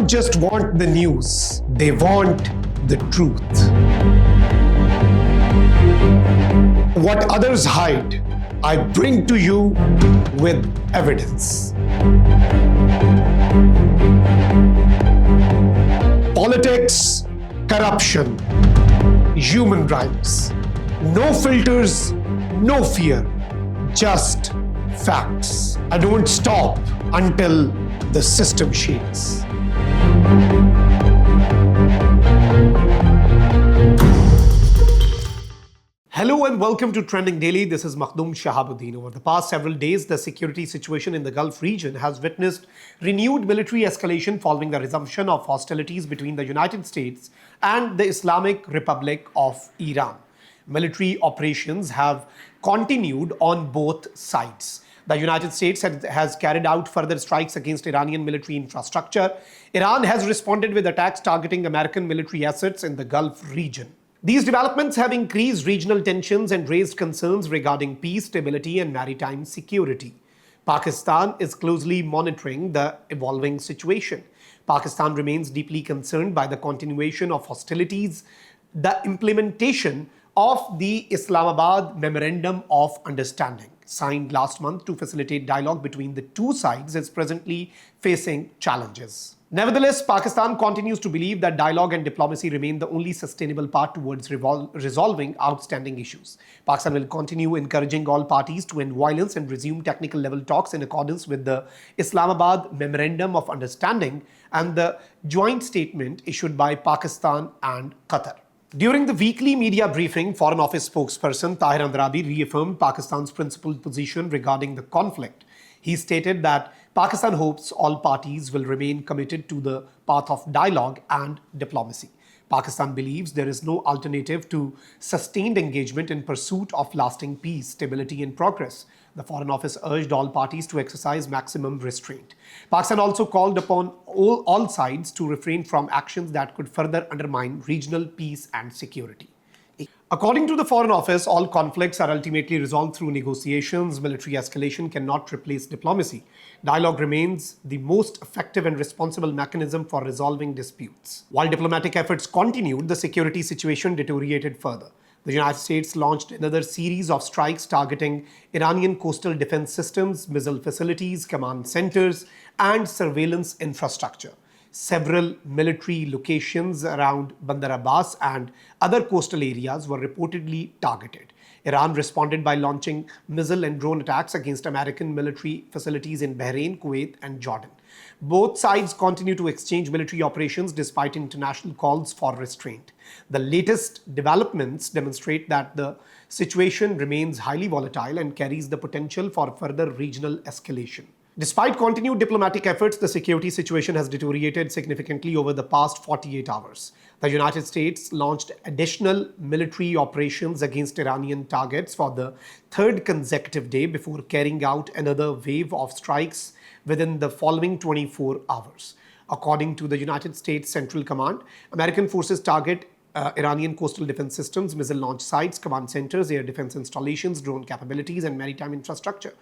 don't just want the news, they want the truth. What others hide, I bring to you with evidence. Politics, corruption, human rights. No filters, no fear, just facts. I don't stop until the system shakes. Hello and welcome to Trending Daily. This is Makhdoom Shahabuddin. Over the past several days, the security situation in the Gulf region has witnessed renewed military escalation following the resumption of hostilities between the United States and the Islamic Republic of Iran. Military operations have continued on both sides. The United States has carried out further strikes against Iranian military infrastructure. Iran has responded with attacks targeting American military assets in the Gulf region. These developments have increased regional tensions and raised concerns regarding peace, stability, and maritime security. Pakistan is closely monitoring the evolving situation. Pakistan remains deeply concerned by the continuation of hostilities, the implementation of the Islamabad Memorandum of Understanding, signed last month to facilitate dialogue between the two sides, is presently facing challenges. Nevertheless, Pakistan continues to believe that dialogue and diplomacy remain the only sustainable path towards resolving outstanding issues. Pakistan will continue encouraging all parties to end violence and resume technical level talks in accordance with the Islamabad Memorandum of Understanding and the joint statement issued by Pakistan and Qatar. During the weekly media briefing, Foreign Office spokesperson Tahir Andarabi reaffirmed Pakistan's principled position regarding the conflict. He stated that Pakistan hopes all parties will remain committed to the path of dialogue and diplomacy. Pakistan believes there is no alternative to sustained engagement in pursuit of lasting peace, stability, and progress. The Foreign Office urged all parties to exercise maximum restraint. Pakistan also called upon all sides to refrain from actions that could further undermine regional peace and security. According to the Foreign Office, all conflicts are ultimately resolved through negotiations. Military escalation cannot replace diplomacy. Dialogue remains the most effective and responsible mechanism for resolving disputes. While diplomatic efforts continued, the security situation deteriorated further. The United States launched another series of strikes targeting Iranian coastal defense systems, missile facilities, command centers, and surveillance infrastructure. Several military locations around Bandar Abbas and other coastal areas were reportedly targeted. Iran responded by launching missile and drone attacks against American military facilities in Bahrain, Kuwait, and Jordan. Both sides continue to exchange military operations despite international calls for restraint. The latest developments demonstrate that the situation remains highly volatile and carries the potential for further regional escalation. Despite continued diplomatic efforts, the security situation has deteriorated significantly over the past 48 hours. The United States launched additional military operations against Iranian targets for the third consecutive day before carrying out another wave of strikes within the following 24 hours. According to the United States Central Command, American forces target Iranian coastal defense systems, missile launch sites, command centers, air defense installations, drone capabilities, and maritime infrastructure.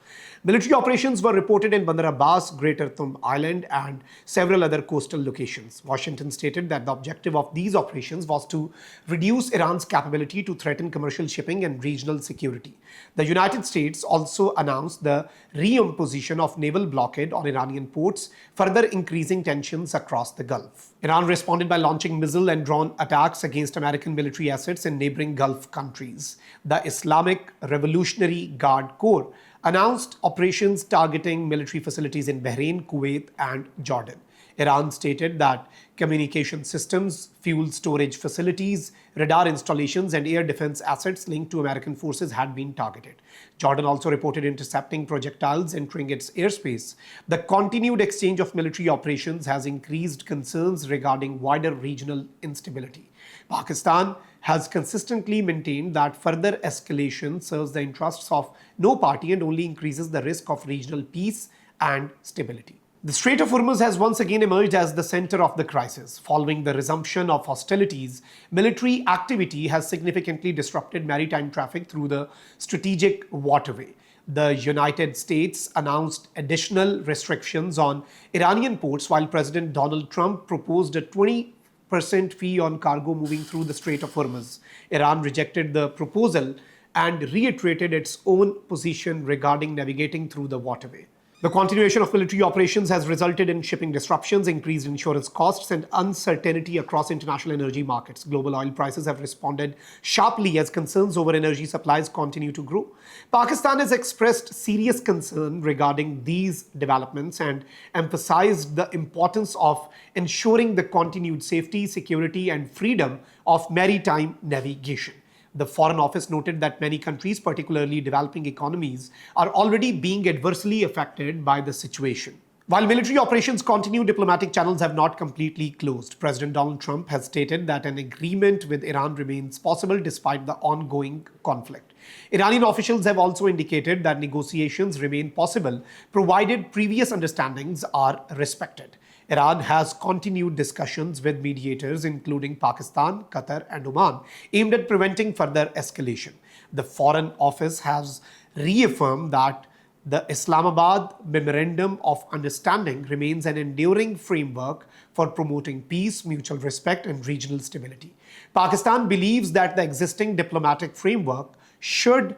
Military operations were reported in Bandar Abbas, Greater Thumb Island, and several other coastal locations. Washington stated that the objective of these operations was to reduce Iran's capability to threaten commercial shipping and regional security. The United States also announced the reimposition of naval blockade on Iranian ports, further increasing tensions across the Gulf. Iran responded by launching missile and drone attacks against American military assets in neighboring Gulf countries. The Islamic Revolutionary Guard Corps announced operations targeting military facilities in Bahrain, Kuwait, and Jordan. Iran stated that communication systems, fuel storage facilities, radar installations, and air defense assets linked to American forces had been targeted. Jordan also reported intercepting projectiles entering its airspace. The continued exchange of military operations has increased concerns regarding wider regional instability. Pakistan has consistently maintained that further escalation serves the interests of no party and only increases the risk of regional peace and stability. The Strait of Hormuz has once again emerged as the center of the crisis. Following the resumption of hostilities, military activity has significantly disrupted maritime traffic through the strategic waterway. The United States announced additional restrictions on Iranian ports, while President Donald Trump proposed a 20% fee on cargo moving through the Strait of Hormuz. Iran rejected the proposal and reiterated its own position regarding navigating through the waterway. The continuation of military operations has resulted in shipping disruptions, increased insurance costs, and uncertainty across international energy markets. Global oil prices have responded sharply as concerns over energy supplies continue to grow. Pakistan has expressed serious concern regarding these developments and emphasized the importance of ensuring the continued safety, security, and freedom of maritime navigation. The Foreign Office noted that many countries, particularly developing economies, are already being adversely affected by the situation. While military operations continue, diplomatic channels have not completely closed. President Donald Trump has stated that an agreement with Iran remains possible despite the ongoing conflict. Iranian officials have also indicated that negotiations remain possible provided previous understandings are respected. Iran has continued discussions with mediators, including Pakistan, Qatar, and Oman, aimed at preventing further escalation. The Foreign Office has reaffirmed that the Islamabad Memorandum of Understanding remains an enduring framework for promoting peace, mutual respect, and regional stability. Pakistan believes that the existing diplomatic framework should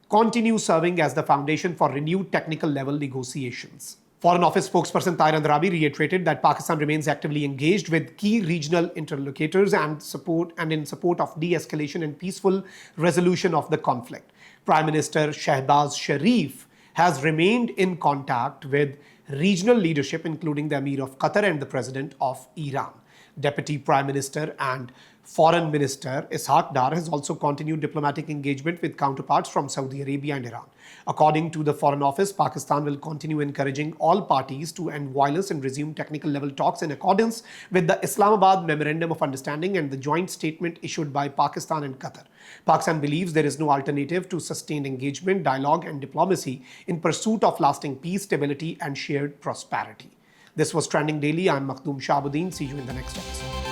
continue serving as the foundation for renewed technical level negotiations. Foreign Office spokesperson Tahir Andarabi reiterated that Pakistan remains actively engaged with key regional interlocutors and in support of de-escalation and peaceful resolution of the conflict. Prime Minister Shehbaz Sharif has remained in contact with regional leadership, including the Emir of Qatar and the President of Iran. Deputy Prime Minister and Foreign Minister Ishaq Dar has also continued diplomatic engagement with counterparts from Saudi Arabia and Iran. According to the Foreign Office, Pakistan will continue encouraging all parties to end violence and resume technical level talks in accordance with the Islamabad Memorandum of Understanding and the joint statement issued by Pakistan and Qatar. Pakistan believes there is no alternative to sustained engagement, dialogue, and diplomacy in pursuit of lasting peace, stability, and shared prosperity. This was Trending Daily. I'm Makhdoom Shahabuddin. See you in the next episode.